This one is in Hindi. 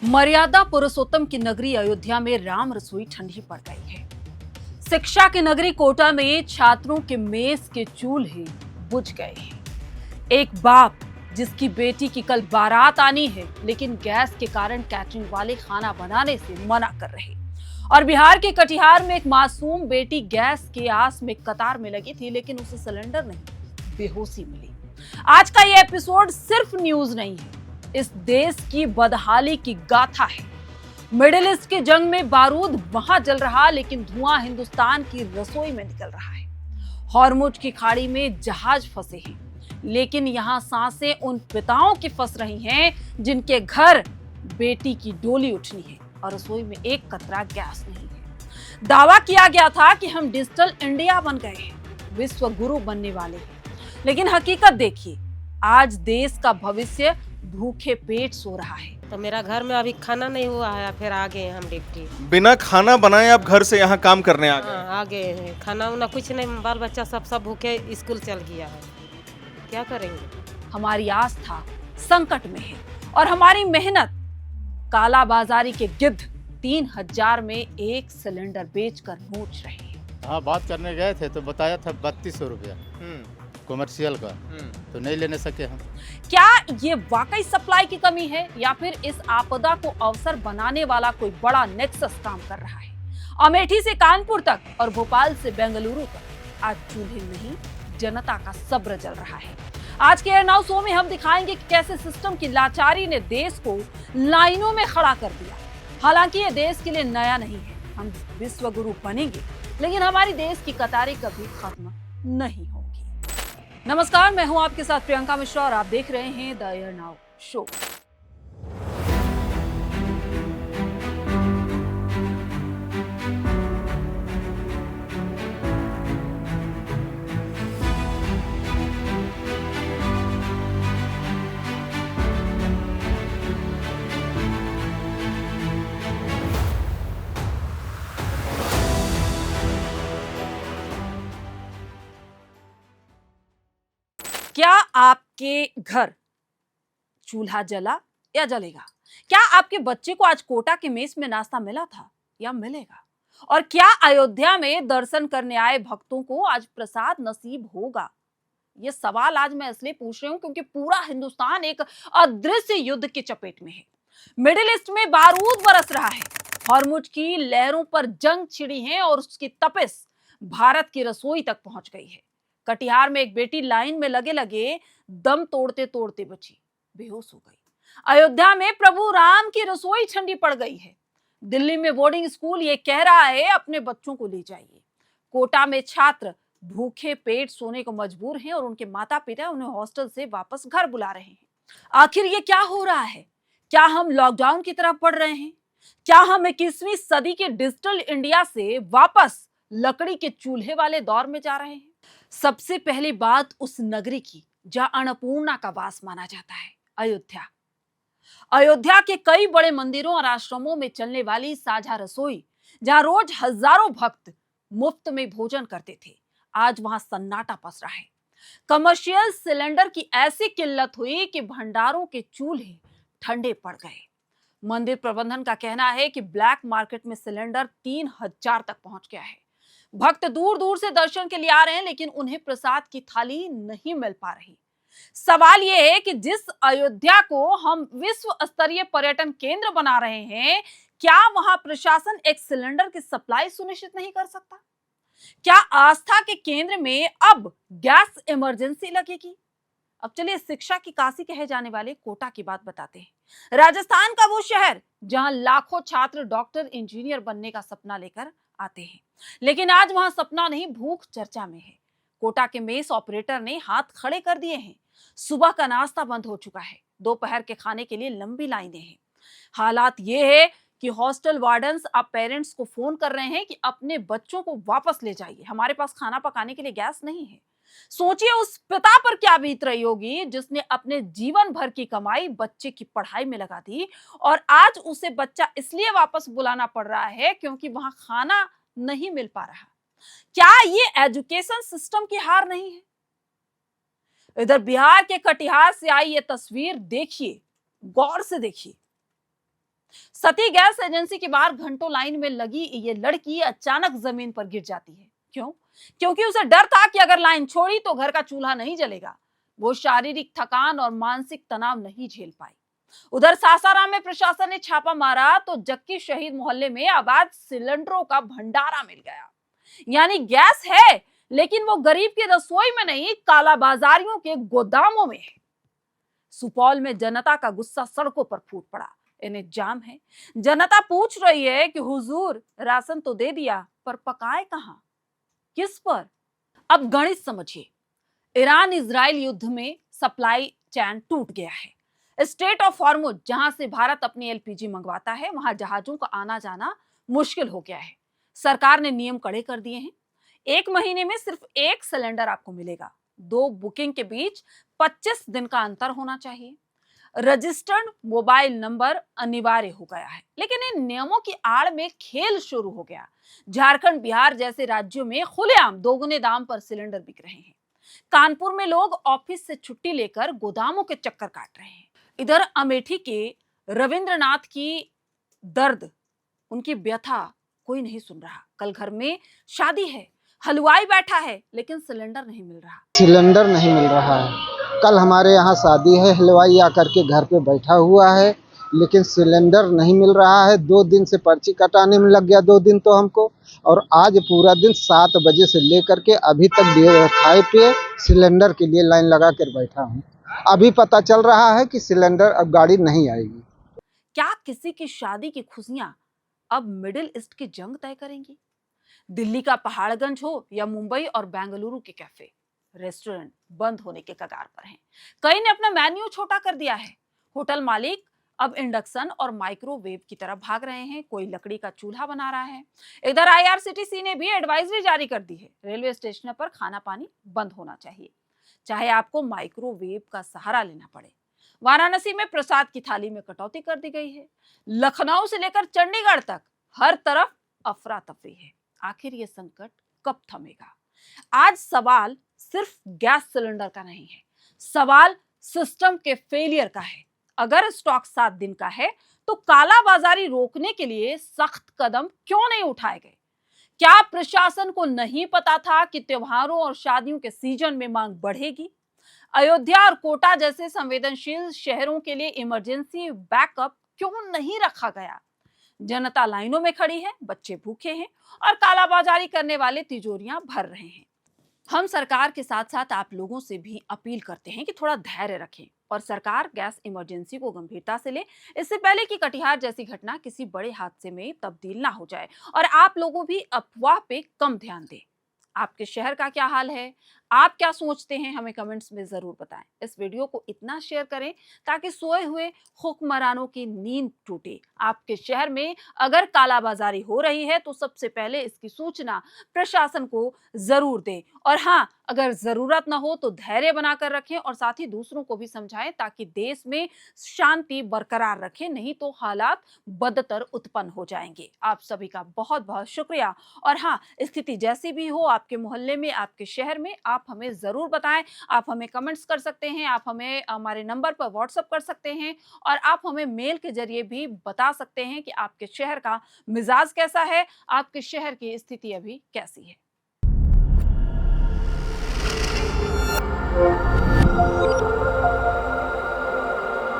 मर्यादा पुरुषोत्तम की नगरी अयोध्या में राम रसोई ठंडी पड़ गई है। शिक्षा की नगरी कोटा में छात्रों के मेस के चूल्हे बुझ गए हैं। एक बाप जिसकी बेटी की कल बारात आनी है, लेकिन गैस के कारण कैटरिंग वाले खाना बनाने से मना कर रहे। और बिहार के कटिहार में एक मासूम बेटी गैस के आस में कतार में लगी थी, लेकिन उसे सिलेंडर नहीं, बेहोशी मिली। आज का ये एपिसोड सिर्फ न्यूज नहीं है, इस देश की बदहाली की गाथा है। मिडिल ईस्ट की जंग में बारूद वहां जल रहा, लेकिन धुआं हिंदुस्तान की रसोई में निकल रहा है। हॉर्मुज की खाड़ी में जहाज फंसे हैं, लेकिन यहां सांसें उन पिताओं की फंस रही हैं जिनके घर बेटी की डोली उठनी है और रसोई में एक कतरा गैस नहीं है। दावा किया गया था कि हम डिजिटल इंडिया बन गए हैं, विश्व गुरु बनने वाले हैं, लेकिन हकीकत देखिए, आज देश का भविष्य भूखे पेट सो रहा है। तो मेरा घर में अभी खाना नहीं हुआ है, फिर आ गए हम ड्यूटी। बिना खाना बनाए आप घर से यहाँ काम करने आ गए? हाँ, आ गए हैं। खाना उना कुछ नहीं, बाल बच्चा सब भूखे स्कूल चल गया है, क्या करेंगे। हमारी आस्था संकट में है और हमारी मेहनत काला बाजारी के गिद्ध 3000 में एक सिलेंडर बेचकर नोच रहे हैं। हाँ, बात करने गए थे तो बताया था 3200 रुपया कमर्शियल का, तो नहीं लेने सके हम। क्या ये वाकई सप्लाई की कमी है या फिर इस आपदा को अवसर बनाने वाला कोई बड़ा नेक्सस काम कर रहा है? अमेठी से कानपुर तक और भोपाल से बेंगलुरु तक आज चूल्हे नहीं, जनता का सब्र जल रहा है। आज के एयरनाउ शो में हम दिखाएंगे कि कैसे सिस्टम की लाचारी ने देश को लाइनों में खड़ा कर दिया। हालांकि ये देश के लिए नया नहीं है, हम विश्व गुरु बनेंगे, लेकिन हमारी देश की कतारें कभी खत्म नहीं होगी। नमस्कार, मैं हूं आपके साथ प्रियंका मिश्रा और आप देख रहे हैं द एयरनाउ शो। क्या आपके घर चूल्हा जला या जलेगा? क्या आपके बच्चे को आज कोटा के मेस में नाश्ता मिला था या मिलेगा? और क्या अयोध्या में दर्शन करने आए भक्तों को आज प्रसाद नसीब होगा? ये सवाल आज मैं इसलिए पूछ रही हूं क्योंकि पूरा हिंदुस्तान एक अदृश्य युद्ध की चपेट में है। मिडिल ईस्ट में बारूद बरस रहा है, हॉर्मुज की लहरों पर जंग छिड़ी है और उसकी तपिश भारत की रसोई तक पहुंच गई है। कटिहार में एक बेटी लाइन में लगे लगे दम तोड़ते तोड़ते बची, बेहोश हो गई। अयोध्या में प्रभु राम की रसोई ठंडी पड़ गई है। दिल्ली में बोर्डिंग स्कूल ये कह रहा है अपने बच्चों को ले जाइए। कोटा में छात्र भूखे पेट सोने को मजबूर हैं और उनके माता पिता उन्हें हॉस्टल से वापस घर बुला रहे हैं। आखिर ये क्या हो रहा है? क्या हम लॉकडाउन की तरफ बढ़ रहे हैं? क्या हम 21वीं सदी के डिजिटल इंडिया से वापस लकड़ी के चूल्हे वाले दौर में जा रहे हैं? सबसे पहली बात उस नगरी की जहां अन्नपूर्णा का वास माना जाता है, अयोध्या। अयोध्या के कई बड़े मंदिरों और आश्रमों में चलने वाली साझा रसोई, जहां रोज हजारों भक्त मुफ्त में भोजन करते थे, आज वहां सन्नाटा पसरा है। कमर्शियल सिलेंडर की ऐसी किल्लत हुई कि भंडारों के चूल्हे ठंडे पड़ गए। मंदिर प्रबंधन का कहना है कि ब्लैक मार्केट में सिलेंडर 3000 तक पहुंच गया है। भक्त दूर दूर से दर्शन के लिए आ रहे हैं, लेकिन उन्हें प्रसाद की थाली नहीं मिल पा रही। सवाल यह है कि जिस अयोध्या को हम विश्व स्तरीय पर्यटन केंद्र बना रहे हैं, क्या वहां प्रशासन एक सिलेंडर की सप्लाई सुनिश्चित नहीं कर सकता? क्या आस्था के केंद्र में अब गैस इमरजेंसी लगेगी? अब चलिए शिक्षा की काशी कहे जाने वाले कोटा की बात बताते हैं। राजस्थान का वो शहर जहां लाखों छात्र डॉक्टर इंजीनियर बनने का सपना लेकर आते हैं, लेकिन आज वहां सपना नहीं, भूख चर्चा में है। कोटा के मेस ऑपरेटर ने हाथ खड़े कर दिए हैं। सुबह का नाश्ता बंद हो चुका है, दोपहर के खाने के लिए लंबी लाइनें हैं। हालात ये है कि हॉस्टल वार्डन्स अब पेरेंट्स को फोन कर रहे हैं कि अपने बच्चों को वापस ले जाइए, हमारे पास खाना पकाने के लिए गैस नहीं है। सोचिए उस पिता पर क्या बीत रही होगी जिसने अपने जीवन भर की कमाई बच्चे की पढ़ाई में लगा दी और आज उसे बच्चा इसलिए वापस बुलाना पड़ रहा है क्योंकि वहां खाना नहीं मिल पा रहा। क्या ये एजुकेशन सिस्टम की हार नहीं है? इधर बिहार के कटिहार से आई ये तस्वीर देखिए, गौर से देखिए। सती गैस एजेंसी के बाहर घंटों लाइन में लगी ये लड़की अचानक जमीन पर गिर जाती है। क्यों? क्योंकि उसे डर था कि अगर लाइन छोड़ी तो घर का चूल्हा नहीं जलेगा। वो शारीरिक थकान और मानसिक तनाव नहीं झेल पाई। उधर सासाराम में प्रशासन ने छापा मारा तो जक्की शहीद मोहल्ले में अवैध सिलेंडरों का भंडारा मिल गया। यानी गैस है, लेकिन वो गरीब की रसोई में नहीं, कालाबाजारियों के गोदामों में है। सुपौल में जनता का गुस्सा सड़कों पर फूट पड़ा। इन्हें जाम है। जनता पूछ रही है कि हुजूर राशन तो दे दिया, पर पकाए कहां, किस पर? अब गणित समझिए। ईरान इजराइल युद्ध में सप्लाई चैन टूट गया है। स्ट्रेट ऑफ हॉर्मुज, जहां से भारत अपनी एलपीजी मंगवाता है, वहां जहाजों का आना जाना मुश्किल हो गया है। सरकार ने नियम कड़े कर दिए हैं। 1 महीने में सिर्फ 1 सिलेंडर आपको मिलेगा। 2 बुकिंग के बीच 25 दिन का अंतर होना चाहिए। रजिस्टर्ड मोबाइल नंबर अनिवार्य हो गया है। लेकिन इन नियमों की आड़ में खेल शुरू हो गया। झारखंड, बिहार जैसे राज्यों में खुलेआम दोगुने दाम पर सिलेंडर बिक रहे हैं। कानपुर में लोग ऑफिस से छुट्टी लेकर गोदामों के चक्कर काट रहे हैं। इधर अमेठी के रविंद्रनाथ की दर्द, उनकी व्यथा कोई नहीं सुन रहा। कल घर में शादी है, हलवाई बैठा है, लेकिन सिलेंडर नहीं मिल रहा। सिलेंडर नहीं मिल रहा है। कल हमारे यहाँ शादी है, हलवाई आकर के घर पे बैठा हुआ है, लेकिन सिलेंडर नहीं मिल रहा है। 2 दिन से पर्ची कटाने में लग गया, 2 दिन तो हमको, और आज पूरा दिन 7 बजे से लेकर के अभी तक खाए पे सिलेंडर के लिए लाइन लगा कर बैठा हूँ। अभी पता चल रहा है कि सिलेंडर अब गाड़ी नहीं आएगी। क्या किसी की शादी की खुशियां अब मिडिल ईस्ट की जंग तय करेंगी? दिल्ली का पहाड़गंज हो या मुंबई और बेंगलुरु के कैफे, रेस्टोरेंट बंद होने के कगार पर हैं। कई ने अपना मेन्यू छोटा कर दिया है। होटल मालिक अब इंडक्शन और माइक्रोवेव की तरफ भाग रहे हैं। कोई लकड़ी का चूल्हा बना रहा है। इधर आईआरसीटीसी ने भी एडवाइजरी जारी कर दी है। रेलवे स्टेशन पर खाना पानी बंद होना चाहिए, चाहे आपको माइक्रोवेव का सहारा लेना पड़े। वाराणसी में प्रसाद की थाली में कटौती कर दी गई है। लखनऊ से लेकर चंडीगढ़ तक हर तरफ अफरा तफरी है। आखिर ये संकट कब थमेगा? आज सवाल सिर्फ गैस सिलेंडर का नहीं है, सवाल सिस्टम के फेलियर का है। अगर स्टॉक 7 दिन का है तो कालाबाजारी रोकने के लिए सख्त कदम क्यों नहीं उठाए गए? क्या प्रशासन को नहीं पता था कि त्योहारों और शादियों के सीजन में मांग बढ़ेगी? अयोध्या और कोटा जैसे संवेदनशील शहरों के लिए इमरजेंसी बैकअप क्यों नहीं रखा गया? जनता लाइनों में खड़ी है, बच्चे भूखे हैं और कालाबाजारी करने वाले तिजोरियां भर रहे हैं। हम सरकार के साथ साथ आप लोगों से भी अपील करते हैं कि थोड़ा धैर्य रखें और सरकार गैस इमरजेंसी को गंभीरता से ले, इससे पहले कि कटिहार जैसी घटना किसी बड़े हादसे में तब्दील ना हो जाए। और आप लोगों भी अफवाह पे कम ध्यान दें। आपके शहर का क्या हाल है? आप क्या सोचते हैं? हमें कमेंट्स में जरूर बताएं। इस वीडियो को इतना शेयर करें ताकि सोए हुए हुक्मरानों की नींद टूटे। आपके शहर में अगर कालाबाजारी हो रही है तो सबसे पहले इसकी सूचना प्रशासन को जरूर दें। और हाँ, अगर जरूरत ना हो तो धैर्य बनाकर रखें और साथ ही दूसरों को भी समझाएं ताकि देश में शांति बरकरार रखें, नहीं तो हालात बदतर उत्पन्न हो जाएंगे। आप सभी का बहुत बहुत शुक्रिया। और हाँ, स्थिति जैसी भी हो आपके मोहल्ले में, आपके शहर में, आप हमें जरूर बताएं। आप हमें कमेंट्स कर सकते हैं, आप हमें हमारे नंबर पर व्हाट्सएप कर सकते हैं और आप हमें मेल के जरिए भी बता सकते हैं कि आपके शहर का मिजाज कैसा है, आपके शहर की स्थिति अभी कैसी है।